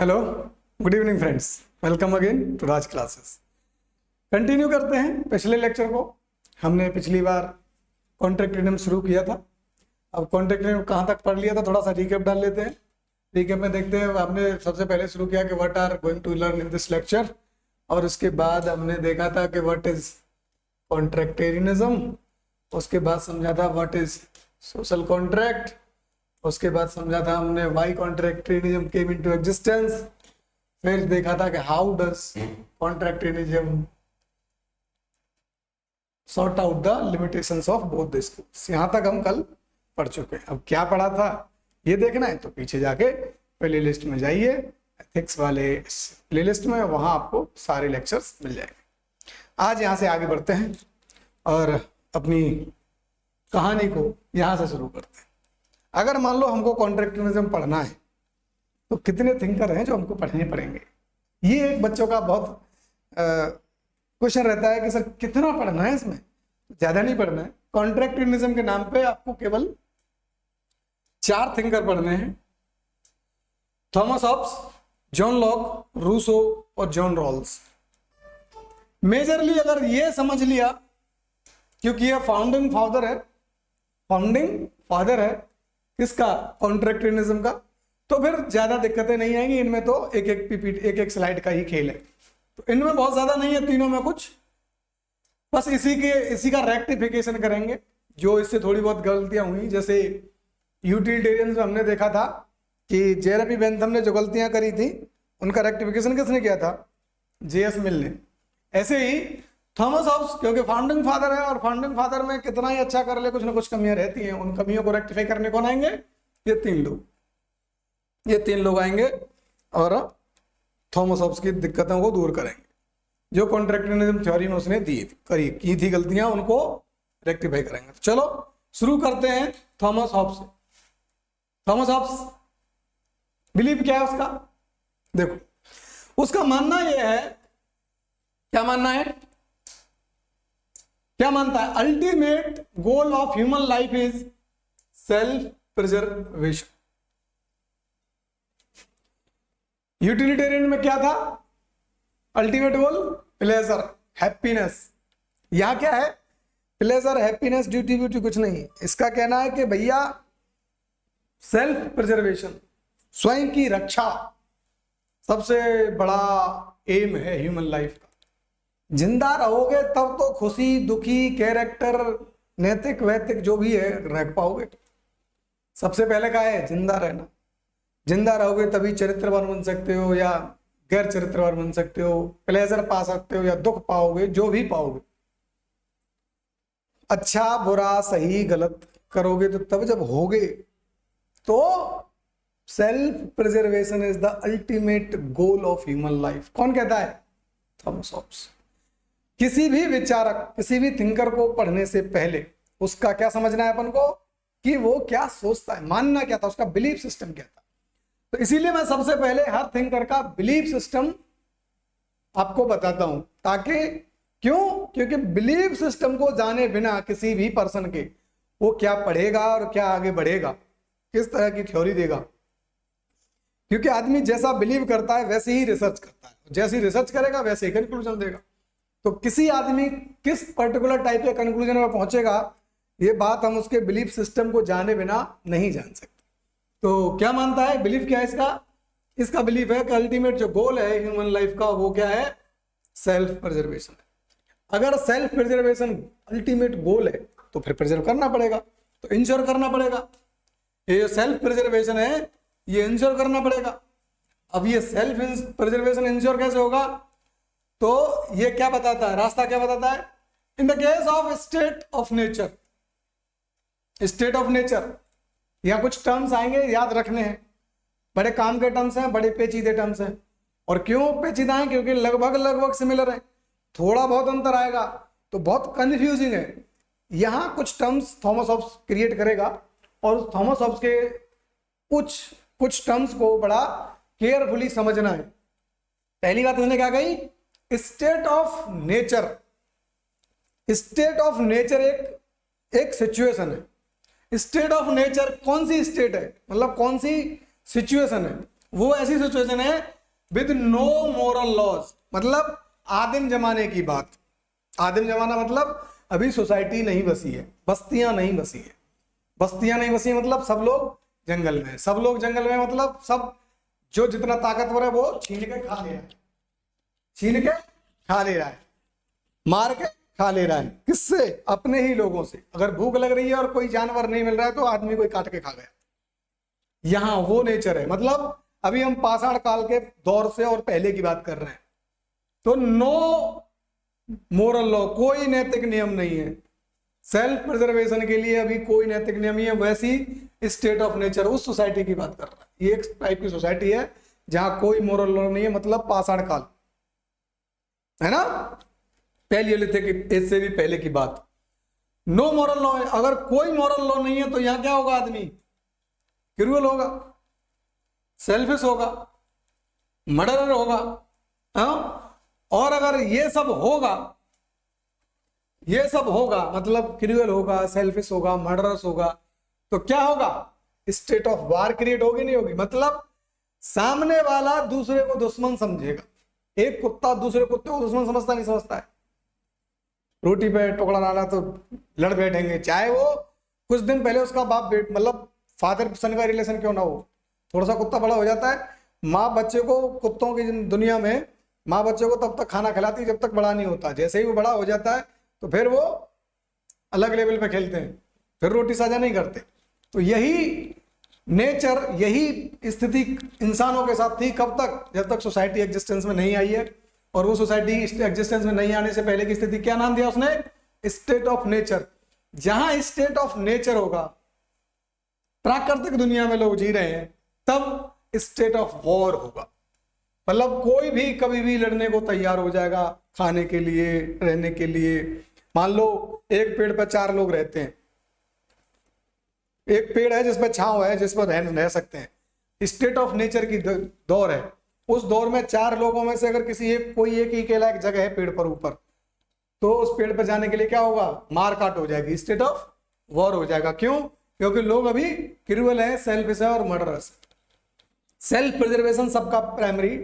Hello, good evening friends. Welcome again to Raj classes. Continue करते हैं पिछले लेक्चर को। हमने पिछली बार कॉन्ट्रैक्ट इडियम शुरू किया था। अब कॉन्ट्रैक्ट इडियम कहाँ तक पढ़ लिया था, थोड़ा सा रिकैप डाल लेते हैं। रिकैप में देखते हैं, हमने सबसे पहले शुरू किया कि what are going to learn in this lecture, और उसके बाद हमने देखा था कि व्हाट इज कॉन्ट्रैक्टेरियनिज्म, उसके बाद समझा था व्हाट इज सोशल कॉन्ट्रैक्ट, उसके बाद समझा था हमने why contractarianism came into existence, फिर देखा था कि how does contractarianism sort out the limitations of both the schools. यहाँ तक हम कल पढ़ चुके हैं। अब क्या पढ़ा था ये देखना है तो पीछे जाके प्ले लिस्ट में जाइए, एथिक्स वाले प्ले लिस्ट में, वहां आपको सारे लेक्चर्स मिल जाएंगे। आज यहाँ से आगे बढ़ते हैं और अपनी कहानी को यहाँ से शुरू करते हैं। अगर मान लो हमको कॉन्ट्रैक्टरिज्म पढ़ना है तो कितने थिंकर हैं जो हमको पढ़ने पड़ेंगे। ये एक बच्चों का बहुत क्वेश्चन रहता है कि सर कितना पढ़ना है, इसमें ज्यादा नहीं पढ़ना है। कॉन्ट्रैक्टरिज्म के नाम पे आपको केवल 4 थिंकर पढ़ने हैं, Thomas Hobbes, John Locke, Rousseau और जॉन रॉल्स। मेजरली अगर ये समझ लिया, क्योंकि ये फाउंडिंग फादर है किसका, कॉन्ट्रैक्टरिज्म का, तो फिर ज्यादा दिक्कतें नहीं आएंगी। इनमें तो एक एक स्लाइड का ही खेल है, तो इनमें बहुत ज्यादा नहीं है तीनों में कुछ। बस इसी का रेक्टिफिकेशन करेंगे जो इससे थोड़ी बहुत गलतियां हुई। जैसे यूटिलिटेरियंस में हमने देखा था कि जेरेमी बेंथम ने जो गलतियां करी थी उनका रेक्टिफिकेशन किसने किया था, जेएस मिल ने। ऐसे ही थॉमस हॉब्स, क्योंकि फाउंडिंग फादर है और फाउंडिंग फादर में कितना ही अच्छा कर ले कुछ ना कुछ कमियां रहती हैं, उन कमियों को रेक्टिफाई करने कौन आएंगे, ये तीन लोग आएंगे और थॉमस हॉब्स की दिक्कतों को दूर करेंगे। जो कॉन्ट्रैक्टरिज्म थ्योरी में उसने की थी गलतियां, उनको रेक्टिफाई करेंगे। चलो शुरू करते हैं थॉमस हॉब्स से। थॉमस हॉब्स बिलीव क्या है उसका, देखो उसका मानना यह है, क्या मानना है, क्या मानता है, ultimate goal of human life is self preservation. Utilitarian में क्या था, अल्टीमेट गोल प्लेजर, हैप्पीनेस। यहां क्या है, प्लेजर, हैप्पीनेस, ड्यूटी ब्यूटी कुछ नहीं। इसका कहना है कि भैया सेल्फ प्रिजर्वेशन, स्वयं की रक्षा सबसे बड़ा एम है ह्यूमन लाइफ का। जिंदा रहोगे तब तो खुशी दुखी कैरेक्टर नैतिक वैतिक जो भी है रह पाओगे। सबसे पहले क्या है, जिंदा रहना। जिंदा रहोगे तभी चरित्रवान बन सकते हो या गैर चरित्रवान बन सकते हो, प्लेजर पा सकते हो या दुख पाओगे, जो भी पाओगे। अच्छा बुरा सही गलत करोगे तो तब जब होगे तो self preservation is the ultimate goal of human life. कौन कहता है, थॉमस हॉब्स। किसी भी विचारक, किसी भी थिंकर को पढ़ने से पहले उसका क्या समझना है अपन को, कि वो क्या सोचता है, मानना क्या था, उसका बिलीफ सिस्टम क्या था। तो इसीलिए मैं सबसे पहले हर थिंकर का बिलीफ सिस्टम आपको बताता हूं, ताकि क्योंकि बिलीफ सिस्टम को जाने बिना किसी भी पर्सन के वो क्या पढ़ेगा और क्या आगे बढ़ेगा, किस तरह की थ्योरी देगा। क्योंकि आदमी जैसा बिलीव करता है वैसे ही रिसर्च करता है, जैसी रिसर्च करेगा वैसे ही कंक्लूजन देगा। तो किसी आदमी किस पर्टिकुलर टाइप के कंक्लूजन में पहुंचेगा, ये बात हम उसके बिलीफ सिस्टम को जाने बिना नहीं जान सकते। तो क्या मानता है, बिलीफ क्या है इसका बिलीफ है कि अल्टीमेट जो गोल है ह्यूमन लाइफ का वो क्या है, सेल्फ प्रिजर्वेशन है। अगर सेल्फ प्रिजर्वेशन अल्टीमेट गोल है तो फिर प्रिजर्व करना पड़ेगा, तो इंश्योर करना पड़ेगा। ये जो सेल्फ प्रिजर्वेशन है ये इंश्योर करना पड़ेगा। अब ये सेल्फ प्रिजर्वेशन इंश्योर कैसे होगा, तो ये क्या बताता है, रास्ता क्या बताता है, in the case of state of nature. State of nature, यहां कुछ टर्म्स आएंगे, याद रखने हैं। बड़े काम के टर्म्स हैं, बड़े पेचीदे टर्म्स हैं। और क्यों पेचीदा है, क्योंकि लगभग सिमिलर है, थोड़ा बहुत अंतर आएगा तो बहुत कंफ्यूजिंग है। यहां कुछ टर्म्स थॉमस हॉब्स क्रिएट करेगा और थॉमस हॉब्स के कुछ टर्म्स को बड़ा केयरफुली समझना है। पहली बात उसने क्या कही, state of nature. State of nature एक सिचुएशन है। स्टेट ऑफ नेचर कौन सी स्टेट है, मतलब कौन सी सिचुएशन है। वो ऐसी सिचुएशन है विद नो मोरल लॉज, मतलब आदिम जमाने की बात। आदिम जमाना मतलब अभी सोसाइटी नहीं बसी है, बस्तियां नहीं बसी है। बस्तियां नहीं बसी मतलब सब लोग जंगल में, सब लोग जंगल में मतलब सब जो जितना ताकतवर है वो छीन के खा ले रहा है, छीन के खा ले रहा है, मार के खा ले रहा है। किससे? अपने ही लोगों से। अगर भूख लग रही है और कोई जानवर नहीं मिल रहा है तो आदमी कोई काट के खा गया। यहां वो नेचर है। मतलब अभी हम पाषाण काल के दौर से और पहले की बात कर रहे हैं, तो नो मोरल लॉ, कोई नैतिक नियम नहीं है। सेल्फ प्रिजर्वेशन के लिए अभी कोई नैतिक नियम नहीं है। वैसी स्टेट ऑफ नेचर, उस सोसाइटी की बात कर रहा है। ये एक टाइप की सोसाइटी है जहां कोई मोरल लॉ नहीं है, मतलब पाषाण काल है ना, पैलियोलिथिक एज से भी पहले की बात। नो मोरल लॉ है। अगर कोई मोरल लॉ नहीं है तो यहां क्या होगा? आदमी क्रूअल होगा, सेल्फिश होगा, मर्डरर होगा। और अगर ये सब होगा मतलब क्रूअल होगा, सेल्फिश होगा, मर्डरस होगा, तो क्या होगा? स्टेट ऑफ वार क्रिएट होगी, नहीं होगी? मतलब सामने वाला दूसरे को दुश्मन समझेगा। एक कुत्ता दूसरे कुत्ते को दुश्मन समझता नहीं समझता है? रोटी पे टुकड़ा डाला तो लड़ बैठेंगे, चाहे वो कुछ दिन पहले उसका बाप बेट मतलब फादर सन का रिलेशन क्यों ना हो। थोड़ा सा कुत्ता बड़ा हो जाता है, माँ बच्चे को, कुत्तों की दुनिया में माँ बच्चे को तब तक खाना खिलाती है जब तक बड़ा नहीं होता। जैसे ही वो बड़ा हो जाता है तो फिर वो अलग लेवल पे खेलते हैं, फिर रोटी साझा नहीं करते। तो यही नेचर, यही स्थिति इंसानों के साथ थी। कब तक? जब तक सोसाइटी एग्जिस्टेंस में नहीं आई है। और वो सोसाइटी एग्जिस्टेंस में नहीं आने से पहले की स्थिति क्या नाम दिया उसने? State of nature. जहां स्टेट ऑफ नेचर होगा, प्राकृतिक दुनिया में लोग जी रहे हैं, तब स्टेट ऑफ वॉर होगा। मतलब कोई भी कभी भी लड़ने को तैयार हो जाएगा, खाने के लिए, रहने के लिए। मान लो एक पेड़ पर 4 लोग रहते हैं, एक पेड़ है जिसपे छांव है, जिस पर रह सकते हैं। स्टेट ऑफ नेचर की दौर है। उस दौर में 4 लोगों में से अगर कोई एक ही अकेला एक जगह है पेड़ पर ऊपर, तो उस पेड़ पर जाने के लिए क्या होगा? मार काट हो जाएगी, स्टेट ऑफ वॉर हो जाएगा। क्यों? क्योंकि लोग अभी क्रूअल है, सेल्फिश है और मर्डरस। सेल्फ प्रिजर्वेशन सबका प्राइमरी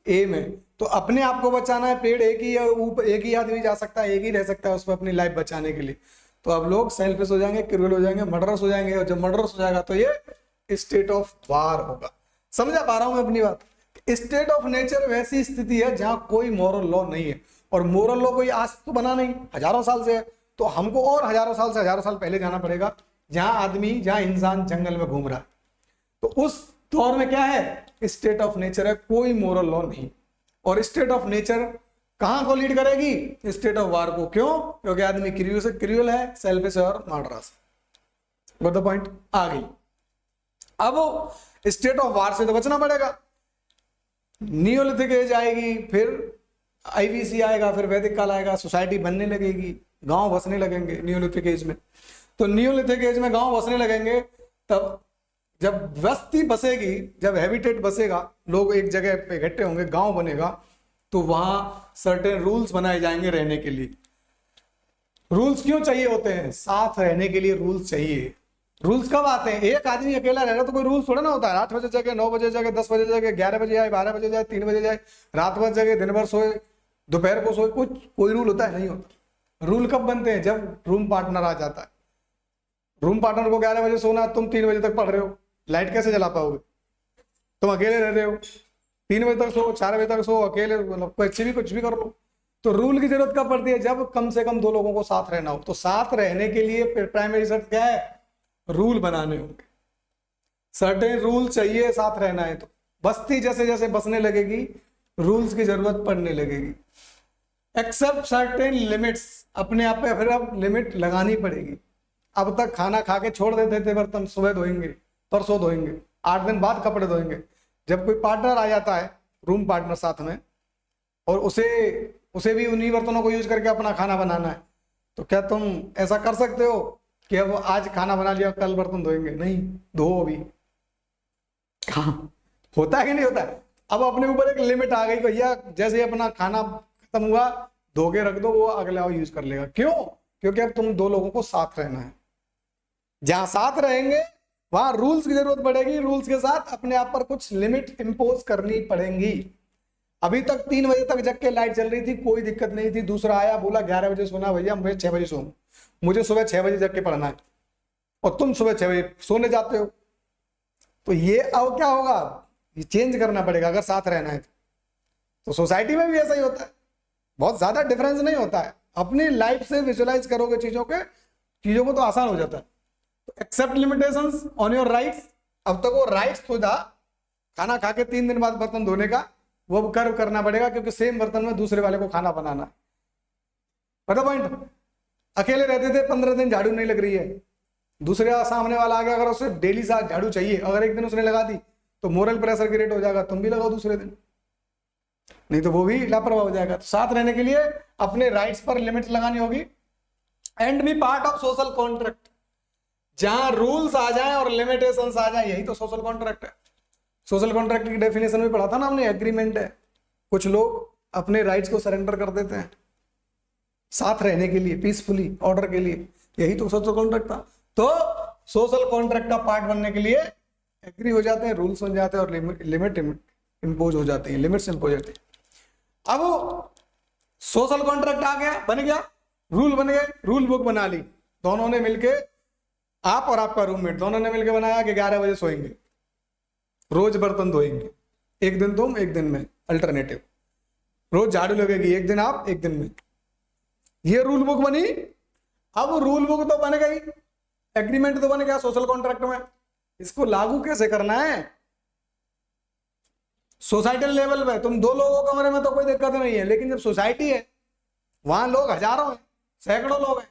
एम है। तो अपने आप को बचाना है। पेड़ एक ही आदमी जा सकता है, एक ही रह सकता है उस पर अपनी लाइफ बचाने के लिए। तो अब लोग सेल्फिश हो जाएंगे, क्रूअल हो जाएंगे, मर्डरस हो जाएंगे। और जब मर्डरस हो जाएगा तो ये स्टेट ऑफ वार होगा। समझा पा रहा हूं मैं अपनी बात? स्टेट ऑफ नेचर वैसी स्थिति है जहां कोई मोरल लॉ नहीं है। और मोरल लॉ कोई आज तो बना नहीं, हजारों साल से है। तो हमको और हजारों साल पहले जाना पड़ेगा, जहां इंसान जंगल में घूम रहा है। तो उस दौर में क्या है? स्टेट ऑफ नेचर है, कोई मोरल लॉ नहीं। और स्टेट ऑफ नेचर कहां को लीड करेगी? स्टेट ऑफ वार को। क्यों? क्योंकि आदमी क्रूअल है, सेल्फिश है और मर्डरस। Got the point? आ गई। अब स्टेट ऑफ वार से तो बचना पड़ेगा। नियोलिथिक एज आएगी, फिर आईवीसी आएगा, फिर वैदिक काल आएगा, सोसाइटी बनने लगेगी, गांव बसने लगेंगे नियोलिथिक एज में। तो नियोलिथिक एज में गांव बसने लगेंगे, तब जब बस्ती बसेगी, जब हैबिटेट बसेगा, लोग एक जगह पे इकट्ठे होंगे, गांव बनेगा, तो वहां सर्टेन रूल्स बनाए जाएंगे रहने के लिए। रूल्स क्यों चाहिए होते हैं? साथ रहने के लिए रूल्स चाहिए। रूल्स कब आते हैं? एक आदमी अकेला रह रहा तो कोई रूल्स थोड़ा ना होता है। 8 बजे जगह, 9 बजे जगह, 10 बजे जगह, 11 बजे जाए, 12 बजे जाए, 3 बजे जाए, रात भर जगह, दिन भर सोए, दोपहर को सोए, कोई रूल होता है? नहीं होता। रूल कब बनते हैं? जब रूम पार्टनर आ जाता है। रूम पार्टनर को 11 बजे सोना, तुम 3 बजे तक पढ़ रहे हो, लाइट कैसे जला पाओगे? तुम अकेले रह रहे हो, 3 बजे तक सो, 4 बजे तक सो, अकेले, मतलब कुछ भी कर लो। तो रूल की जरूरत कब पड़ती है? जब कम से कम 2 लोगों को साथ रहना हो। तो साथ रहने के लिए प्राइमरी शर्त क्या है? रूल बनाने होंगे। सर्टेन रूल चाहिए साथ रहना है। तो बस्ती जैसे जैसे बसने लगेगी, रूल्स की जरूरत पड़ने लगेगी। एक्सेप्ट सर्टेन लिमिट्स, अपने आप पे फिर अब लिमिट लगानी पड़ेगी। अब तक खाना खा के छोड़ देते थे, बर्तन सुबह धोएंगे, परसों धोएंगे, 8 दिन बाद कपड़े धोएंगे। जब कोई पार्टनर आ जाता है, रूम पार्टनर साथ में, और उसे भी उन्हीं बर्तनों को यूज करके अपना खाना बनाना है, तो क्या तुम ऐसा कर सकते हो कि अब आज खाना बना लिया, कल बर्तन धोएंगे? नहीं, धो अभी। कहाँ होता है कि नहीं होता है? अब अपने ऊपर एक लिमिट आ गई भैया, जैसे अपना खाना खत्म हुआ, धो के रख दो, वो अगला यूज कर लेगा। क्यों? क्योंकि अब तुम 2 लोगों को साथ रहना है। जहां साथ रहेंगे वहां रूल्स की जरूरत पड़ेगी, रूल्स के साथ अपने आप पर कुछ लिमिट इंपोज करनी पड़ेंगी। अभी तक 3 बजे तक जग के लाइट चल रही थी, कोई दिक्कत नहीं थी। दूसरा आया बोला 11 बजे सोना, भैया मुझे 6 बजे सोऊं, मुझे सुबह 6 बजे जग के पढ़ना है, और तुम सुबह 6 बजे सोने जाते हो। तो ये अब क्या होगा, ये चेंज करना पड़ेगा अगर साथ रहना है। तो सोसाइटी में भी ऐसा ही होता है, बहुत ज्यादा डिफरेंस नहीं होता है। अपनी लाइफ से विजुअलाइज करोगे चीजों को तो आसान हो जाता है। तो accept limitations on your rights. अब तक वो राइट्स तो था, खाना खा के 3 दिन बाद बर्तन धोने का, वो अब कर्व करना पड़ेगा, क्योंकि सेम बर्तन में दूसरे वाले को खाना बनाना। पता पॉइंट। अकेले रहते थे, 15 दिन झाड़ू नहीं लग रही है, दूसरे सामने वाला आ गया, अगर उसे डेली साथ झाड़ू चाहिए, अगर एक दिन उसने लगा दी तो मोरल प्रेशर क्रिएट हो जाएगा, तुम भी लगाओ दूसरे दिन, नहीं तो वो भी लापरवाह हो जाएगा। तो साथ रहने के लिए अपने राइट्स पर लिमिट लगानी होगी। And be part of social contract. जहां रूल्स आ जाएं और लिमिटेशंस आ जाएं, यही तो सोशल कॉन्ट्रैक्ट है। सोशल कॉन्ट्रैक्ट की डेफिनेशन में पढ़ा था ना हमने, एग्रीमेंट है। कुछ लोग अपने राइट्स को सरेंडर कर देते हैं साथ रहने के लिए, पीसफुली, ऑर्डर के लिए, यही तो सोशल कॉन्ट्रैक्ट था। तो सोशल कॉन्ट्रैक्ट का पार्ट बनने के लिए एग्री हो जाते हैं, रूल्स बन जाते हैं और लिमिट इंपोज हो जाती है, लिमिट्स इंपोज होती है। अब सोशल कॉन्ट्रैक्ट आ गया, बन गया, रूल बन गए, रूल बुक बना ली दोनों ने मिलके, आप और आपका रूममेट दोनों ने मिलके बनाया कि 11 बजे सोएंगे, रोज बर्तन धोएंगे, एक दिन तुम एक दिन में, अल्टरनेटिव, रोज झाड़ू लगेगी, एक दिन आप एक दिन में, ये रूल बुक बनी। अब रूल बुक तो बन गई, एग्रीमेंट तो बन गया सोशल कॉन्ट्रैक्ट में, इसको लागू कैसे करना है सोसाइटल लेवल पे। तुम 2 लोगों कमरे में तो कोई दिक्कत नहीं है, लेकिन जब सोसाइटी है, वहां लोग हजारों हैं, सैकड़ों लोग हैं।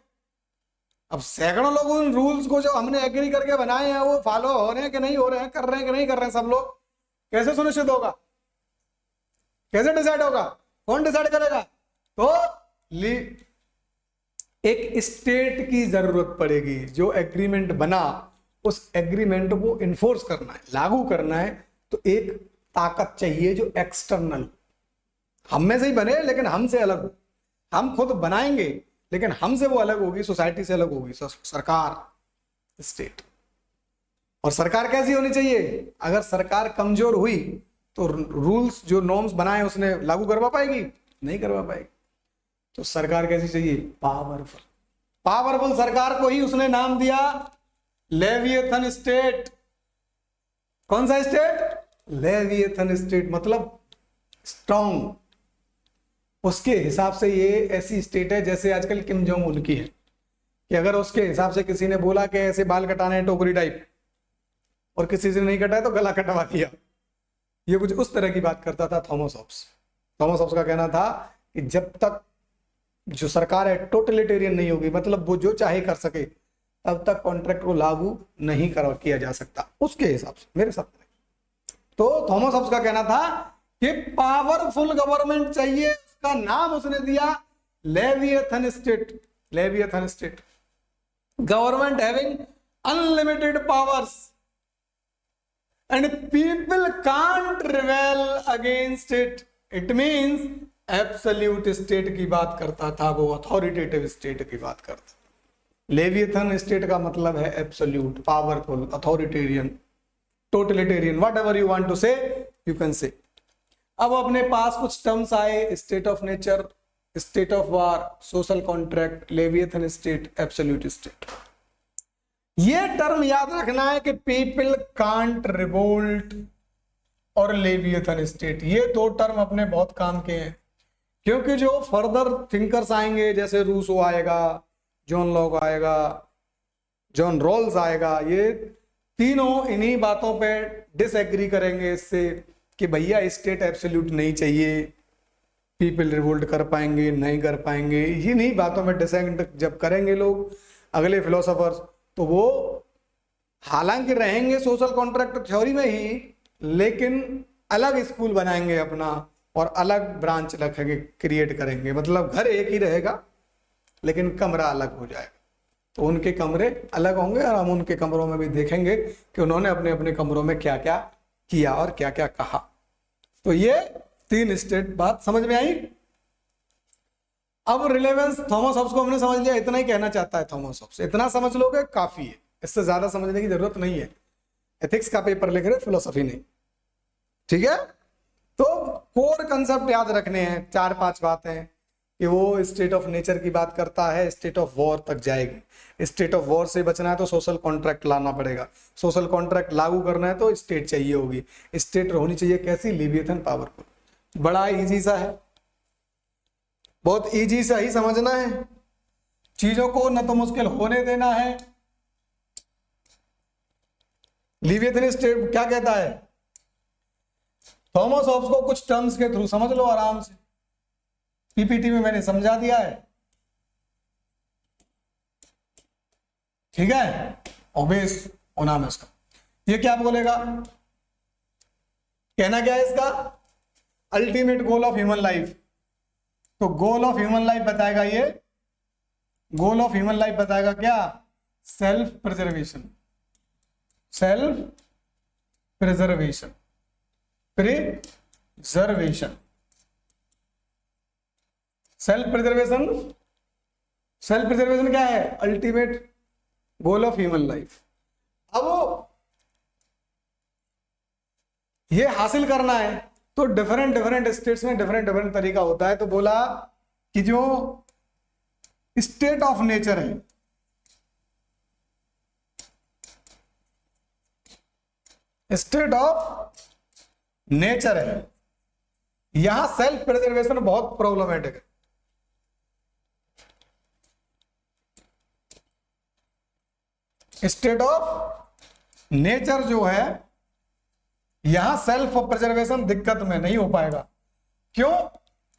अब सैकड़ों लोग उन रूल्स को जो हमने एग्री करके बनाए हैं वो फॉलो हो रहे हैं कि नहीं हो रहे हैं, कर रहे हैं कि नहीं कर रहे हैं, सब लोग, कैसे सुनिश्चित होगा, कैसे डिसाइड होगा, कौन डिसाइड करेगा? तो एक स्टेट की जरूरत पड़ेगी, जो एग्रीमेंट बना उस एग्रीमेंट को इन्फोर्स करना है, लागू करना है। तो एक ताकत चाहिए जो एक्सटर्नल, हम में से ही बने लेकिन हमसे अलग हो। हम खुद बनाएंगे लेकिन हमसे वो अलग होगी, सोसाइटी से अलग होगी, सरकार, स्टेट। और सरकार कैसी होनी चाहिए? अगर सरकार कमजोर हुई तो रूल्स जो नॉर्म्स बनाए उसने लागू करवा पाएगी? नहीं करवा पाएगी। तो सरकार कैसी चाहिए? पावरफुल। पावरफुल सरकार को ही उसने नाम दिया लेविएथन स्टेट। कौन सा स्टेट? लेविएथन स्टेट, मतलब स्ट्रॉन्ग। उसके हिसाब से ये ऐसी स्टेट है जैसे आजकल किम जोंग उन की है, कि अगर उसके हिसाब से किसी ने बोला कि ऐसे बाल कटाने हैं टोकरी टाइप, और किसी से नहीं कटाया तो गला कटवा दिया। ये कुछ उस तरह की बात करता था थॉमस हॉब्स। थॉमस हॉब्स का कहना था कि जब तक जो सरकार है टोटलिटेरियन नहीं होगी, मतलब वो जो चाहे कर सके, तब तक कॉन्ट्रैक्ट को लागू नहीं किया जा सकता उसके हिसाब से, मेरे साथ। तो थॉमस हॉब्स का कहना था कि पावरफुल गवर्नमेंट चाहिए, उसका नाम उसने दिया leviathan state. Leviathan state, government having unlimited powers and people can't rebel against it. It means absolute state की बात करता था वो, अथॉरिटेटिव स्टेट की बात करता। लेविएथन स्टेट का मतलब है absolute, powerful, authoritarian, totalitarian, whatever you want to say you can say. अब अपने पास कुछ टर्म्स आए, state of nature, state of war, social contract, Leviathan state, absolute state. ये टर्म याद रखना है कि पीपल कांट रिवोल्ट और लेविएथन स्टेट, ये 2 टर्म अपने बहुत काम के हैं। क्योंकि जो फर्दर थिंकर्स आएंगे, जैसे रूसो आएगा, जॉन लॉक आएगा, जॉन रॉल्स आएगा, ये तीनों इन्हीं बातों पे डिसएग्री करेंगे इससे कि भैया स्टेट एब्सोल्यूट नहीं चाहिए, पीपल रिवोल्ट कर पाएंगे नहीं कर पाएंगे। इन्हीं बातों में डिसएग्री जब करेंगे लोग, अगले फिलोसोफर्स, तो वो हालांकि रहेंगे सोशल कॉन्ट्रैक्ट थ्योरी में ही, लेकिन अलग स्कूल बनाएंगे अपना और अलग ब्रांच रखेंगे, क्रिएट करेंगे। मतलब घर एक ही रहेगा लेकिन कमरा अलग हो जाएगा। तो उनके कमरे अलग होंगे और हम उनके कमरों में भी देखेंगे कि उन्होंने अपने अपने कमरों में क्या क्या किया और क्या क्या कहा। तो ये 3 स्टेट बात समझ में आई। अब रिलेवेंस थॉमस हॉब्स को हमने समझ लिया, इतना ही कहना चाहता है थॉमस हॉब्स। इतना समझ लोगे काफी है, इससे ज्यादा समझने की जरूरत नहीं है। एथिक्स का पेपर लिख रहे, फिलोसफी नहीं, ठीक है। तो कोर कंसेप्ट याद रखने हैं, 4-5 बातें, कि वो स्टेट ऑफ नेचर की बात करता है, स्टेट ऑफ वॉर तक जाएगी। स्टेट ऑफ वॉर से बचना है तो सोशल कॉन्ट्रैक्ट लाना पड़ेगा, सोशल कॉन्ट्रैक्ट लागू करना है तो स्टेट चाहिए होगी। स्टेट होनी चाहिए कैसी? लिविएथन पावरफुल। बड़ा इजी सा है, बहुत इजी सा ही समझना है, चीजों को न तो मुश्किल होने देना है। लिविएथन स्टेट क्या कहता है? थॉमस हॉब्स को कुछ टर्म्स के थ्रू समझ लो आराम से, पीपीटी में मैंने समझा दिया है, ठीक है। ऑब्वियस होना है उसका। ये क्या बोलेगा, कहना क्या है इसका? Ultimate goal of human life. तो गोल ऑफ ह्यूमन लाइफ बताएगा ये, गोल ऑफ ह्यूमन लाइफ बताएगा क्या? Self preservation, self preservation, preservation, self preservation. Self preservation क्या है? Ultimate goal of human life. अब ये हासिल करना है तो डिफरेंट डिफरेंट स्टेट्स में डिफरेंट डिफरेंट तरीका होता है। तो बोला कि जो स्टेट ऑफ नेचर है, स्टेट ऑफ नेचर है, यहां सेल्फ प्रिजर्वेशन बहुत प्रॉब्लमेटिक है। स्टेट ऑफ नेचर जो है, यहां सेल्फ प्रिजर्वेशन दिक्कत में नहीं हो पाएगा। क्यों?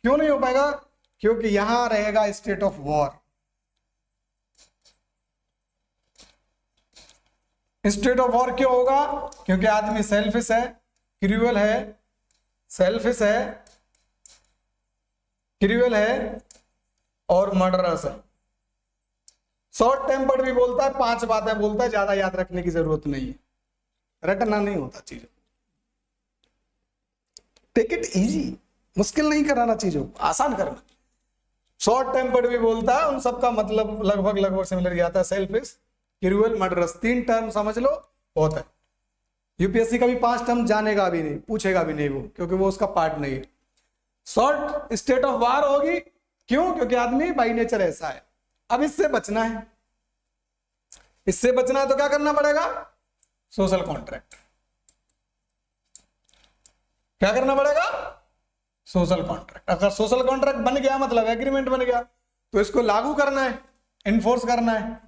क्यों नहीं हो पाएगा? क्योंकि यहां रहेगा state of war. State of war क्यों होगा? क्योंकि आदमी सेल्फिश है, क्रूअल है, सेल्फिश है, क्रूअल है और मर्डरस है। शॉर्ट टेम्पर्ड भी बोलता है, 5 बातें बोलता है, ज्यादा याद रखने की जरूरत नहीं है, रटना नहीं होता चीजों। टेक इट इजी, मुश्किल नहीं कराना चीजों को, आसान करना। शॉर्ट टेम्पर्ड भी बोलता है, उन सबका मतलब लगभग लगभग सिमिलर आता है, सेल्फिश, क्रूअल, मर्डरस। 3 टर्म समझ लो बहुत है। यूपीएससी का भी 5 टर्म जानेगा भी नहीं, पूछेगा भी नहीं वो, क्योंकि वो उसका पार्ट नहीं है। शॉर्ट स्टेट ऑफ वार होगी, क्यों? क्योंकि आदमी बाई नेचर ऐसा है। अब इससे बचना है, इससे बचना है तो क्या करना पड़ेगा? Social contract. क्या करना पड़ेगा? Social contract. अगर सोशल कॉन्ट्रैक्ट बन गया मतलब एग्रीमेंट बन गया, तो इसको लागू करना है, इन्फोर्स करना है।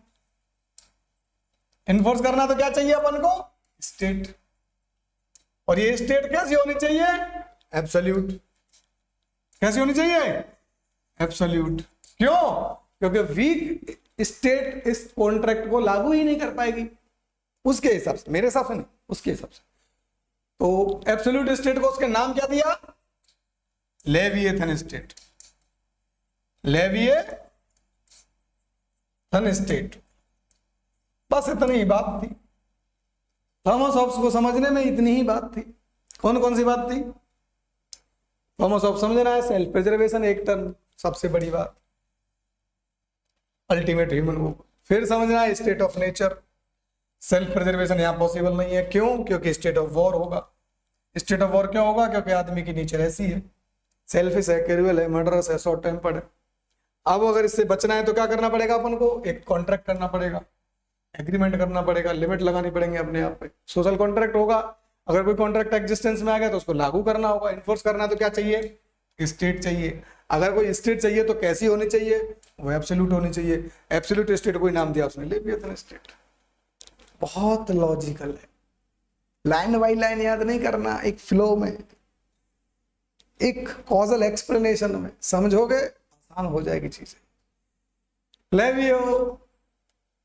इन्फोर्स करना तो क्या चाहिए अपन को? स्टेट। और ये स्टेट कैसी होनी चाहिए? एब्सोल्यूट। कैसी होनी चाहिए? एब्सोल्यूट। क्यों? क्योंकि वीक स्टेट इस कॉन्ट्रैक्ट को लागू ही नहीं कर पाएगी उसके हिसाब से, मेरे हिसाब से नहीं, उसके हिसाब से। तो एब्सोल्यूट स्टेट को उसके नाम क्या दिया? Leviathan state, leviathan state. बस इतनी ही बात थी, थॉमस हॉब्स को समझने में इतनी ही बात थी। कौन कौन सी बात थी? थॉमस हॉब्स समझना है, सेल्फ प्रिजर्वेशन एक टर्म, सबसे बड़ी बात, अल्टीमेट ह्यूमन वो। फिर समझना है state of nature, self preservation यहां पॉसिबल नहीं है। क्यों? क्योंकि स्टेट ऑफ वॉर होगा। स्टेट ऑफ वॉर क्यों होगा? क्योंकि आदमी की नेचर ऐसी है, सेल्फिश है, क्रूअल है, मर्डरस है, शॉर्ट टेम्पर्ड है। अब अगर इससे बचना है तो क्या करना पड़ेगा अपन को? एक कॉन्ट्रैक्ट करना पड़ेगा, एग्रीमेंट करना पड़ेगा, लिमिट लगानी पड़ेंगे अपने आप पे। सोशल कॉन्ट्रैक्ट होगा, अगर कोई कॉन्ट्रैक्ट एग्जिस्टेंस में आ गया तो उसको लागू करना होगा, इन्फोर्स करना। तो क्या चाहिए? स्टेट चाहिए। अगर कोई स्टेट चाहिए तो कैसी होनी चाहिए? वो एब्सोल्यूट होनी चाहिए। एब्सोल्यूट स्टेट को नाम दिया उसने, लेविएथन स्टेट। बहुत लॉजिकल है, लाइन बाई लाइन याद नहीं करना, एक फ्लो में, एक कॉजल एक्सप्लेनेशन में समझोगे, आसान हो जाएगी चीजें। लेवियो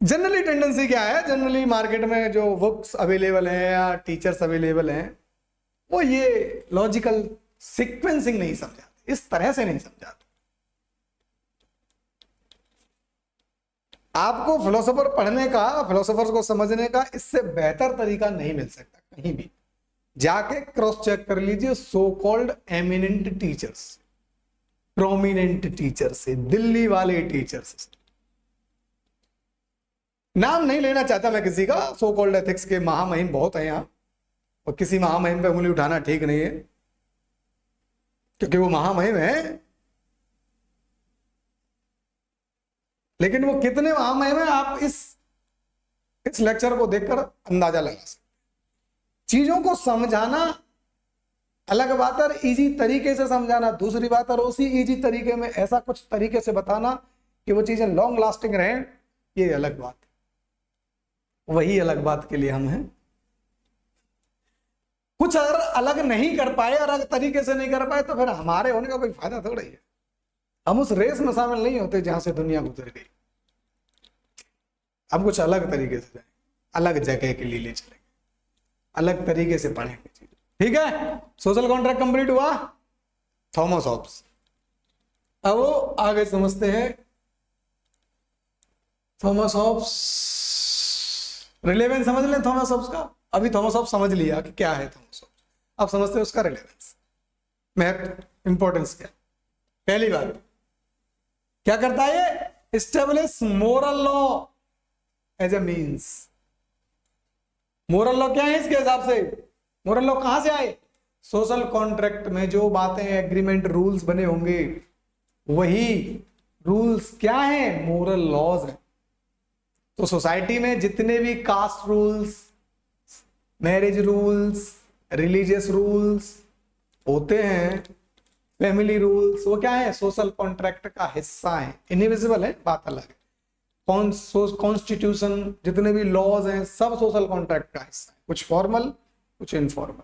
जनरली टेंडेंसी क्या है? जनरली मार्केट में जो बुक्स अवेलेबल हैं या टीचर्स अवेलेबल हैं, वो ये लॉजिकल सीक्वेंसिंग नहीं समझाते, इस तरह से नहीं समझाते। आपको फिलोसोफर पढ़ने का, फिलोसोफर्स को समझने का इससे बेहतर तरीका नहीं मिल सकता कहीं भी। जाके क्रॉस चेक कर लीजिए so called eminent teachers, prominent teachers से, दिल्ली वाले टीचर्स से। नाम नहीं लेना चाहता मैं किसी का, सो कॉल्ड एथिक्स के महामहिम बहुत है यहाँ, और किसी महामहिम पे उंगली उठाना ठीक नहीं है, क्योंकि वो महामहिम है, लेकिन वो कितने महामहिम है आप इस लेक्चर को देखकर अंदाजा लगा सकते। चीजों को समझाना अलग बात है, और इजी तरीके से समझाना दूसरी बात, और उसी इजी तरीके में ऐसा कुछ तरीके से बताना कि वो चीजें लॉन्ग लास्टिंग रहें, ये अलग बात है। वही अलग बात के लिए हम हैं। कुछ अगर अलग नहीं कर पाए और अलग तरीके से नहीं कर पाए तो फिर हमारे होने का कोई फायदा थोड़ा ही है। हम उस रेस में शामिल नहीं होते जहां से दुनिया गुजर गई। हम कुछ अलग तरीके से जाए, अलग जगह के लिए ले चलेंगे, अलग तरीके से पढ़ेंगे चीजें, ठीक है। सोशल कॉन्ट्रैक्ट कंप्लीट हुआ, थॉमस हॉब्स। अब वो आगे समझते हैं थॉमस हॉब्स, रिलेवेंस समझ लें थॉमस हॉब्स का। अभी थॉमस हॉब्स समझ लिया कि क्या है थॉमस हॉब्स, अब समझते हैं उसका रिलेवेंस, महत्व, इंपॉर्टेंस क्या। पहली बात, क्या करता है ये? Establish moral law as a means. Moral law क्या है इसके हिसाब से? मोरल लॉ कहां से आए? सोशल कॉन्ट्रैक्ट में जो बातें एग्रीमेंट रूल्स बने होंगे वही रूल्स क्या है? मोरल लॉज है। तो सोसाइटी में जितने भी caste rules, marriage rules, religious rules होते हैं, फैमिली रूल्स, वो क्या है? सोशल कॉन्ट्रैक्ट का हिस्सा है, इनविजिबल है, बात अलग है। कॉन्स्टिट्यूशन, जितने भी लॉज हैं, सब सोशल कॉन्ट्रैक्ट का हिस्सा है, कुछ फॉर्मल कुछ इनफॉर्मल,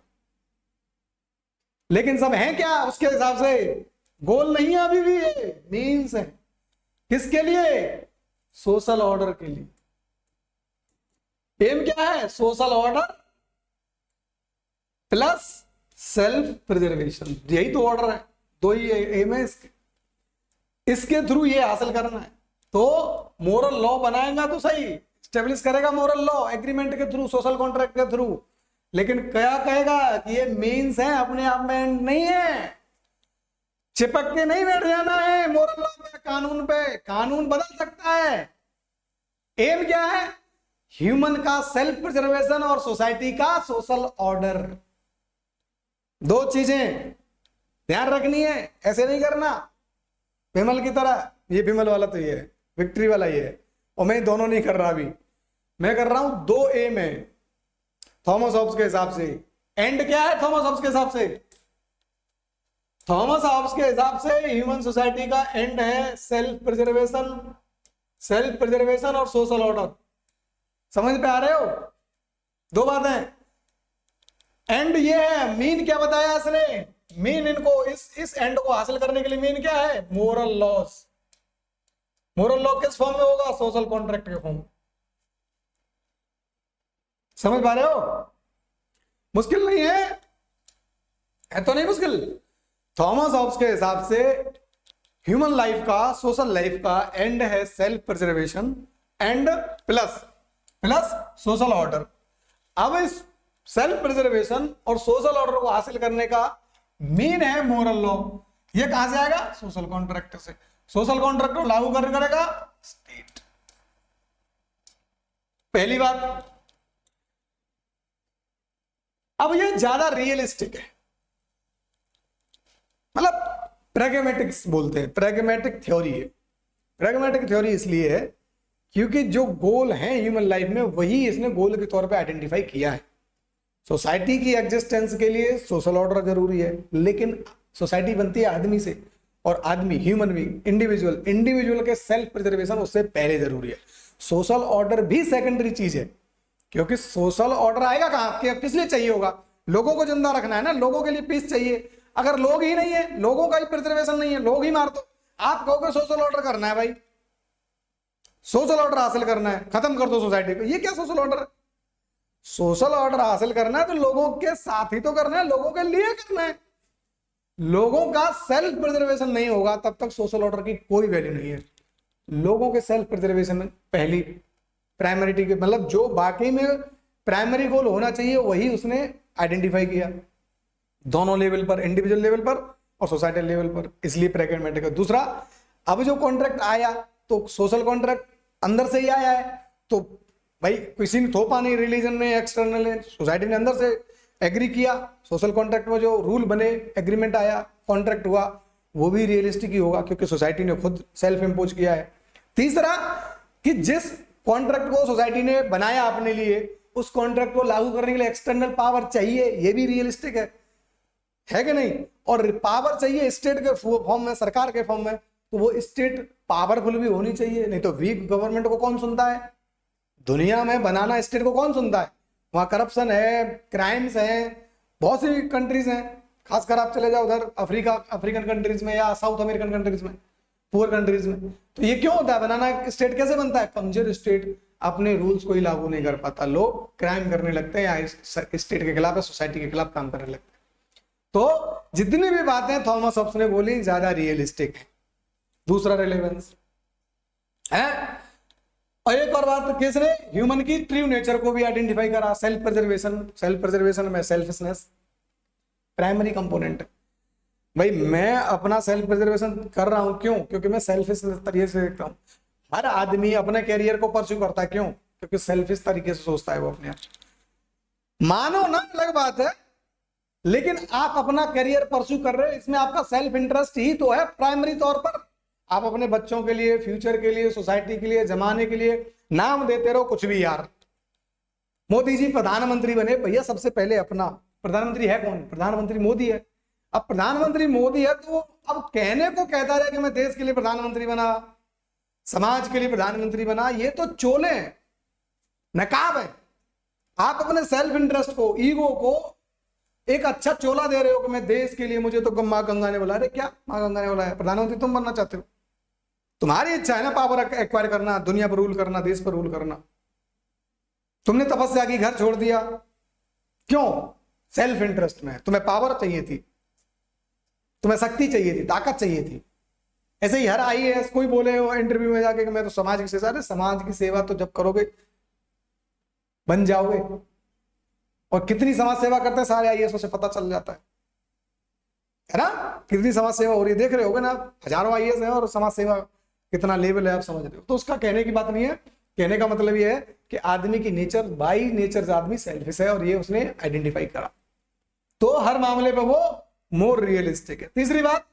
लेकिन सब है क्या उसके हिसाब से? गोल नहीं है अभी भी, ये मीन्स है। किसके लिए? सोशल ऑर्डर के लिए। एम क्या है? Social order plus self preservation, यही तो ऑर्डर है, दो ही एम है इसके थ्रू ये हासिल करना है। तो मोरल लॉ बनाएगा तो सही, स्टेब्लिश करेगा मोरल लॉ एग्रीमेंट के थ्रू, सोशल कॉन्ट्रैक्ट के थ्रू, लेकिन क्या कहेगा कि ये मीन्स है, अपने आप में एंड नहीं है, चिपक के नहीं बैठ जाना है मोरल लॉ पे, कानून पे। कानून बदल सकता है। एम क्या है? ह्यूमन का सेल्फ प्रिजर्वेशन और सोसाइटी का सोशल ऑर्डर। दो चीजें ध्यान रखनी है, ऐसे नहीं करना विमल की तरह। ये विमल वाला तो ये है, विक्ट्री वाला ये है, और मैं दोनों नहीं कर रहा अभी, मैं कर रहा हूं दो एम है थॉमस हॉब्स के हिसाब से। एंड क्या है थॉमस हॉब्स के हिसाब से? थॉमस हॉब्स के हिसाब से ह्यूमन सोसाइटी का एंड है सेल्फ प्रिजर्वेशन, सेल्फ प्रिजर्वेशन और सोशल ऑर्डर। समझ पे आ रहे हो? दो बातें। एंड ये है, मीन क्या बताया इसने? मीन इनको इस एंड को हासिल करने के लिए मीन क्या है? Moral loss. मोरल लॉ किस फॉर्म में होगा? सोशल कॉन्ट्रैक्ट के फॉर्म। समझ पा रहे हो? मुश्किल नहीं है तो नहीं मुश्किल। थॉमस हॉब्स के हिसाब से ह्यूमन लाइफ का, सोशल लाइफ का एंड है self preservation and plus social order. अब इस सेल्फ प्रिजर्वेशन और सोशल ऑर्डर को हासिल करने का मीन है मोरल लॉ। ये कहां से आएगा? सोशल कॉन्ट्रैक्ट से। सोशल कॉन्ट्रैक्ट को लागू करेगा स्टेट। पहली बात। अब ये ज्यादा रियलिस्टिक है, मतलब प्रैग्मेटिक्स बोलते हैं, प्रैग्मेटिक थ्योरी है। प्रैग्मेटिक थ्योरी इसलिए है क्योंकि जो गोल है ह्यूमन लाइफ में वही इसने गोल के तौर पे आइडेंटिफाई किया है। सोसाइटी की एग्जिस्टेंस के लिए सोशल ऑर्डर जरूरी है, लेकिन सोसाइटी बनती है आदमी से, और आदमी, ह्यूमन बीइंग, इंडिविजुअल के सेल्फ प्रिजर्वेशन उससे पहले जरूरी है। सोशल ऑर्डर भी सेकेंडरी चीज है, क्योंकि सोशल ऑर्डर आएगा कहां, किस लिए चाहिए होगा? लोगों को जिंदा रखना है ना, लोगों के लिए पीस चाहिए। अगर लोग ही नहीं है, लोगों का ही प्रिजर्वेशन नहीं है, लोग ही मार दो, आप कहोगे सोशल ऑर्डर करना है भाई, सोशल ऑर्डर हासिल करना है, खत्म कर दो सोसाइटी को, ये क्या सोशल ऑर्डर है? सोशल ऑर्डर हासिल करना है तो लोगों के साथ ही तो करना है, लोगों के लिए करना है। लोगों का सेल्फ प्रिजर्वेशन नहीं होगा तब तक सोशल ऑर्डर की कोई वैल्यू नहीं है। लोगों के सेल्फ प्रिजर्वेशन पहली प्राइमरिटी के, मतलब जो बाकी में प्राइमरी गोल होना चाहिए वही उसने आइडेंटिफाई किया, दोनों लेवल पर, इंडिविजुअल लेवल पर और सोसाइटल लेवल पर, इसलिए प्रैग्मेटिक है। दूसरा, अब जो कॉन्ट्रैक्ट आया तो सोशल कॉन्ट्रैक्ट अंदर से ही आया है, तो भाई किसी ने थोपा नहीं, रिलीजन ने, एक्सटर्नल ने, सोसाइटी ने अंदर से एग्री किया। सोशल कॉन्ट्रैक्ट में जो रूल बने, एग्रीमेंट आया, कॉन्ट्रैक्ट हुआ, वो भी रियलिस्टिक ही होगा क्योंकि सोसाइटी ने खुद सेल्फ इम्पोज किया है। तीसरा कि जिस कॉन्ट्रैक्ट को सोसाइटी ने बनाया अपने लिए, उस कॉन्ट्रैक्ट को लागू करने के लिए एक्सटर्नल पावर चाहिए, ये भी रियलिस्टिक है कि नहीं? और पावर चाहिए स्टेट के फॉर्म में, सरकार के फॉर्म में, तो वो स्टेट पावरफुल भी होनी चाहिए, नहीं तो वीक गवर्नमेंट को कौन सुनता है? दुनिया में बनाना स्टेट को कौन सुनता है? वहां करप्शन है, क्राइम्स है, बहुत सी कंट्रीज हैं, खासकर आप चले जाओ उधर अफ्रीकन कंट्रीज में या साउथ अमेरिकन कंट्रीज में, पुअर कंट्रीज में। तो ये क्यों होता है? बनाना स्टेट कैसे बनता है? कमजोर स्टेट अपने रूल्स को ही लागू नहीं कर पाता, लोग क्राइम करने लगते हैं या स्टेट के खिलाफ या सोसाइटी के खिलाफ काम करने लगते हैं। तो जितनी भी बातें थॉमस हॉब्स ने बोली ज्यादा रियलिस्टिक है। दूसरा रिलेवेंस है। और एक और बात, किसने? ह्यूमन की ट्रू नेचर को भी आइडेंटिफाई करा। सेल्फ प्रिजर्वेशन में सेल्फिशनेस प्राइमरी कंपोनेंट है। भाई मैं अपना सेल्फ प्रिजर्वेशन कर रहा हूं, क्यों? क्योंकि मैं सेल्फिश तरीके से देखता हूं। हर आदमी अपने कैरियर को परस्यू करता है, क्यों? क्योंकि सेल्फिश तरीके से सोचता है वो अपने आप। मानो ना, अलग बात है, लेकिन आप अपना करियर परस्यू कर रहे हैं, इसमें आपका सेल्फ इंटरेस्ट ही तो है प्राइमरी तौर पर। आप अपने बच्चों के लिए, फ्यूचर के लिए, सोसाइटी के लिए, जमाने के लिए नाम देते रहो कुछ भी यार। मोदी जी प्रधानमंत्री बने, भैया सबसे पहले अपना प्रधानमंत्री है कौन? प्रधानमंत्री मोदी है। अब प्रधानमंत्री मोदी है तो अब कहने को कहता रहे कि मैं देश के लिए प्रधानमंत्री बना, समाज के लिए प्रधानमंत्री बना, ये तो चोले हैं, नकाब है। आप अपने सेल्फ इंटरेस्ट को, ईगो को एक अच्छा चोला दे रहे हो कि मैं देश के लिए, मुझे तो माँ गंगा ने बुलाया। अरे क्या माँ गंगा ने बुलाया? प्रधानमंत्री तुम बनना चाहते हो, तुम्हारी इच्छा है ना पावर एक्वायर करना, दुनिया पर रूल करना, देश पर रूल करना। तुमने तपस्या की, घर छोड़ दिया, क्यों? सेल्फ इंटरेस्ट में। तुम्हें पावर चाहिए थी, तुम्हें शक्ति चाहिए थी, ताकत चाहिए थी। ऐसे ही हर आईएएस कोई बोले हो इंटरव्यू में जाके कि मैं तो समाज की सेवा, समाज की सेवा तो जब करोगे बन जाओगे। और कितनी समाज सेवा करते हैं सारे आईएएस से पता चल जाता है ना, कितनी समाज सेवा हो रही है। देख रहे होगे ना, हजारों आईएएस हैं और समाज सेवा कितना लेवल है, आप समझ रहे हो। तो उसका कहने की बात नहीं है, कहने का मतलब ये है कि आदमी की नेचर, बाई नेचर आदमी सेल्फिश है, और ये उसने आइडेंटिफाई करा, तो हर मामले पे वो मोर रियलिस्टिक है। तीसरी बात,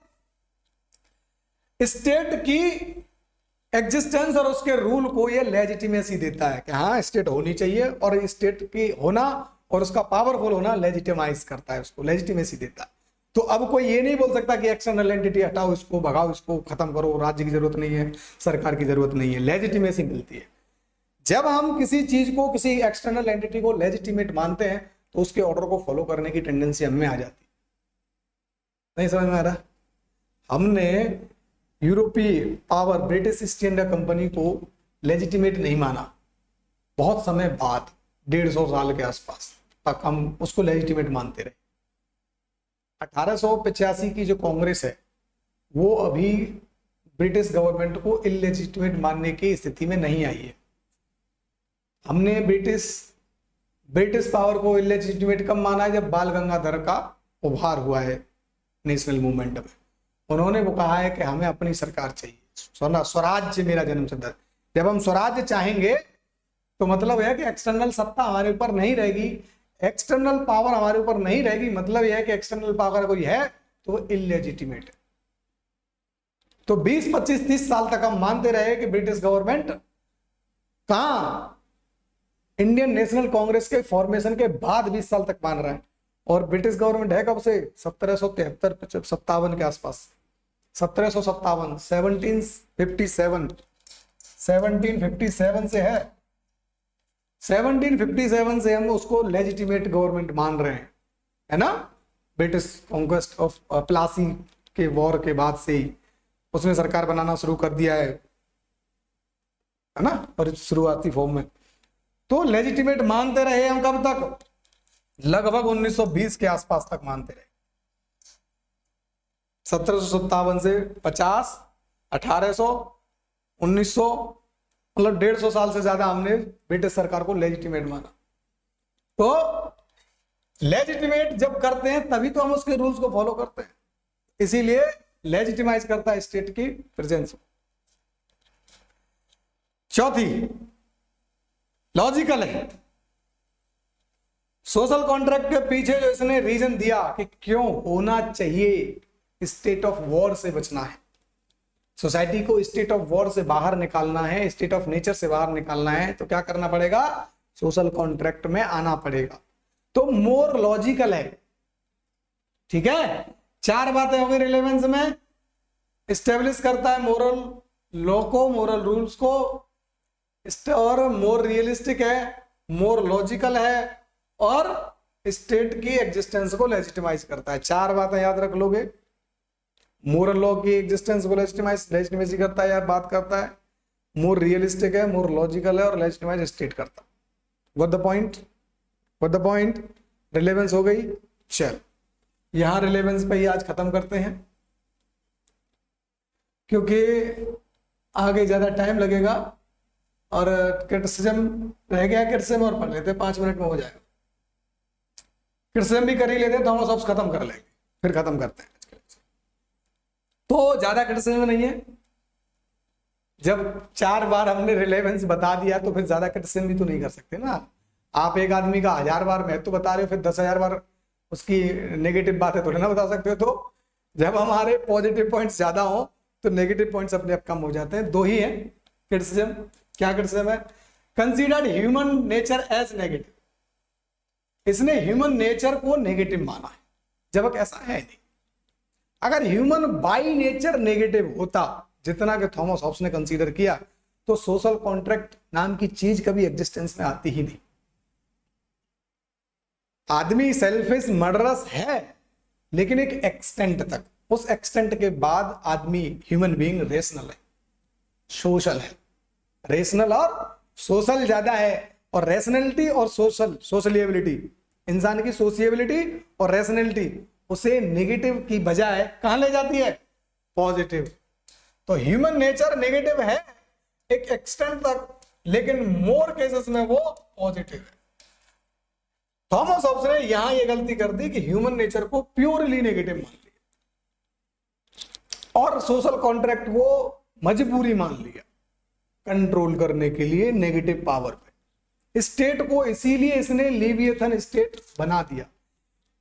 स्टेट की एग्जिस्टेंस और उसके रूल को ये लेजिटिमेसी देता है कि हाँ स्टेट होनी चाहिए, और स्टेट की होना और उसका पावरफुल होना लेजिटिमाइज करता है, उसको लेजिटिमेसी देता है। तो अब कोई ये नहीं बोल सकता कि एक्सटर्नल एंटिटी हटाओ, इसको भगाओ, इसको खत्म करो, राज्य की जरूरत नहीं है, सरकार की जरूरत नहीं है। लेजिटिमेसी मिलती है जब हम किसी चीज को, किसी एक्सटर्नल एंटिटी को लेजिटिमेट मानते हैं, तो उसके ऑर्डर को फॉलो करने की टेंडेंसी हमें आ जाती है। नहीं समझ में आ रहा? हमने यूरोपीय power British east India company को लेजिटिमेट नहीं माना, बहुत समय बाद 150 साल के आसपास तक हम उसको लेजिटिमेट मानते रहे। 1885 की जो कांग्रेस है वो अभी ब्रिटिश गवर्नमेंट को इलेजिटिमेट मानने की स्थिति में नहीं आई है। हमने ब्रिटिश पावर को इलेजिटिमेट कब माना है? जब बाल गंगाधर का उभार हुआ है नेशनल मूवमेंट में। उन्होंने वो कहा है कि हमें अपनी सरकार चाहिए, स्वराज्य मेरा जन्मसिद्ध। जब हम स्वराज्य चाहेंगे तो मतलब यह कि एक्सटर्नल सत्ता हमारे ऊपर नहीं रहेगी, एक्सटर्नल पावर हमारे ऊपर नहीं रहेगी। मतलब यह है कि एक्सटर्नल पावर कोई है तो वो इलेजिटिमेट है। तो 20, 25, 30 साल तक हम मानते रहे कि ब्रिटिश गवर्नमेंट कहां, इंडियन नेशनल कांग्रेस के फॉर्मेशन के बाद 20 साल तक मान रहा है। और ब्रिटिश गवर्नमेंट है कब से? 1773-57 के आसपास, 1757, 1757 से है। 1757 से हम उसको लेजिटिमेट गवर्नमेंट मान रहे हैं, है ना। ब्रिटिश कॉन्क्वेस्ट ऑफ प्लासी के वॉर के बाद से ही उसने सरकार बनाना शुरू कर दिया है ना, और शुरुआती फॉर्म में। तो लेजिटिमेट मानते रहे हम कब तक? लगभग 1920 के आसपास तक मानते रहे। 1757 से 50, 1800, 1900, मतलब 150 साल से ज्यादा हमने ब्रिटिश सरकार को लेजिटिमेट माना। तो लेजिटिमेट जब करते हैं तभी तो हम उसके रूल्स को फॉलो करते हैं, इसीलिए लेजिटिमाइज करता है स्टेट की प्रेजेंस। चौथी, लॉजिकल है। सोशल कॉन्ट्रैक्ट के पीछे जो इसने रीजन दिया कि क्यों होना चाहिए, स्टेट ऑफ वॉर से बचना है, सोसाइटी को स्टेट ऑफ वॉर से बाहर निकालना है, स्टेट ऑफ नेचर से बाहर निकालना है, तो क्या करना पड़ेगा, सोशल कॉन्ट्रैक्ट में आना पड़ेगा। तो मोर लॉजिकल है। ठीक है, 4 बातें हो गई रिलेवेंस में। स्टेब्लिश करता है मोरल लॉ को, मोरल रूल्स को, और मोर रियलिस्टिक है, मोर लॉजिकल है, और स्टेट की एग्जिस्टेंस को लेजिटिमाइज करता है। 4 बातें याद रख लोगे। मोरल लॉ की एग्जिस्टेंस को लेजिटिमाइज करता है या बात करता है, मोर रियलिस्टिक है, मोर लॉजिकल है, और लेजिटिमाइज स्टेट करता है। What the point, what the point, relevance हो गई। चल यहां रिलेवेंस पे ही आज खत्म करते हैं, क्योंकि आगे ज्यादा टाइम लगेगा, और क्रिटिसिज्म रह गया, क्रिटिसिज्म और पढ़ लेते, 5 मिनट में हो जाएगा। क्रिटिसिज्म भी कर ही लेते, थॉमस हॉब्स खत्म कर लेंगे, फिर खत्म करते हैं। तो ज्यादा क्रिटिसिज्म नहीं है, जब 4 बार हमने रिलेवेंस बता दिया तो फिर ज्यादा क्रिटिसिज्म भी तो नहीं कर सकते ना। आप एक आदमी का 1000 बार महत्व बता रहे हो, फिर 10,000 बार उसकी नेगेटिव बातें थोड़ी ना बता सकते हो। तो जब हमारे पॉजिटिव पॉइंट्स ज्यादा हो तो नेगेटिव पॉइंट्स अपने आप कम हो जाते हैं। 2 ही है क्रिटिसिज्म। क्या क्रिटिसिज्म है, considered human nature as negative, इसने ह्यूमन नेचर को नेगेटिव माना है, जबकि ऐसा है नहीं। अगर ह्यूमन बाई नेचर नेगेटिव होता, जितना कि थॉमस हॉब्स ने कंसीडर किया, तो सोशल कॉन्ट्रैक्ट नाम की चीज कभी एग्जिस्टेंस में आती ही नहीं। आदमी सेल्फिश मर्डरस है, लेकिन एक एक्सटेंट तक, उस एक्सटेंट के बाद आदमी ह्यूमन बीइंग रेशनल है, सोशल है। रेशनल और सोशल ज्यादा है, और रेशनलिटी और सोशलिएबिलिटी, इंसान की सोशिएबिलिटी और रेशनलिटी उसे नेगेटिव की बजाय कहां ले जाती है, पॉजिटिव। तो ह्यूमन नेचर नेगेटिव है एक एक्सटेंट तक, लेकिन मोर केसेस में वो पॉजिटिव है। थॉमस हॉब्स ने यहां ये गलती कर दी कि ह्यूमन नेचर को प्योरली नेगेटिव मान लिया, और सोशल कॉन्ट्रैक्ट को मजबूरी मान लिया कंट्रोल करने के लिए नेगेटिव पावर पे। स्टेट को इसीलिए इसने लिविएथन स्टेट बना दिया,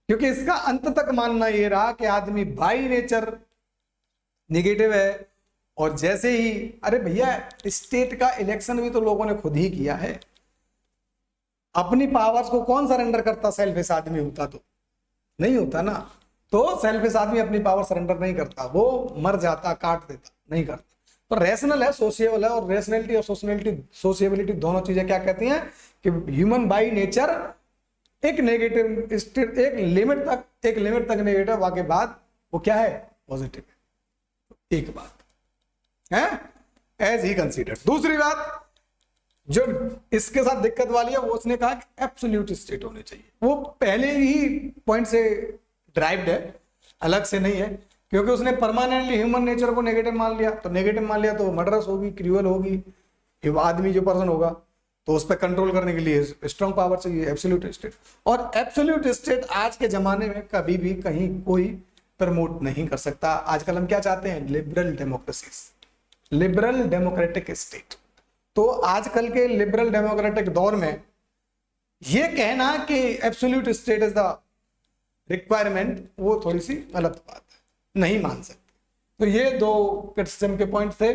क्योंकि इसका अंत तक मानना यह रहा कि आदमी बाई नेचर नेगेटिव है। और जैसे ही, अरे भैया स्टेट का इलेक्शन भी तो लोगों ने खुद ही किया है, अपनी पावर्स को कौन सरेंडर करता, सेल्फिश आदमी होता तो नहीं होता ना। तो सेल्फिश आदमी अपनी पावर सरेंडर नहीं करता, वो मर जाता, काट देता, नहीं करता। तो रेशनल है, सोशिएबल है, और रेशनलिटी और सोशिएबिलिटी दोनों चीजें क्या कहती हैं कि ह्यूमन बाई नेचर एक नेगेटिव स्टेट, एक लिमिट तक नेगेटिव, बाकी बाद वो क्या है, पॉजिटिव है। एक बात है एज ही कंसीडर। दूसरी बात जो इसके साथ दिक्कत वाली है, वो उसने कहा कि एब्सोल्यूट स्टेट होने चाहिए। वो पहले ही पॉइंट से ड्राइव्ड है, अलग से नहीं है, क्योंकि उसने परमानेंटली ह्यूमन नेचर को नेगेटिव मान लिया। तो नेगेटिव मान लिया तो मर्डरस होगी, क्रूअल होगी, आदमी जो पर्सन होगा, तो उस पर कंट्रोल करने के लिए स्ट्रॉन्ग पावर चाहिए, एब्सोल्यूट स्टेट। और एब्सोल्यूट स्टेट आज के जमाने में कभी भी कहीं कोई प्रमोट नहीं कर सकता। आजकल हम क्या चाहते हैं, liberal democracy, liberal democratic state. तो आजकल के लिबरल डेमोक्रेटिक दौर में ये कहना कि absolute state is the requirement, वो थोड़ी सी गलत बात है, नहीं मान सकते। तो ये 2 क्रिटिसिज्म के पॉइंट थे।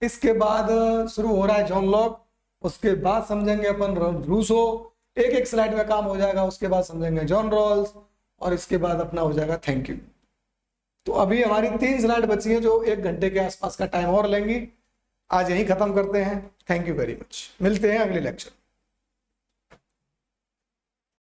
इसके बाद शुरू हो रहा है जॉन लॉक, उसके बाद समझेंगे अपन रूसो, एक स्लाइड में काम हो जाएगा, उसके बाद समझेंगे जॉन रॉल्स, और इसके बाद अपना हो जाएगा थैंक यू। तो अभी हमारी 3 स्लाइड बची हैं जो 1 घंटे के आसपास का टाइम और लेंगी। आज यहीं खत्म करते हैं। थैंक यू वेरी मच, मिलते हैं अगले लेक्चर।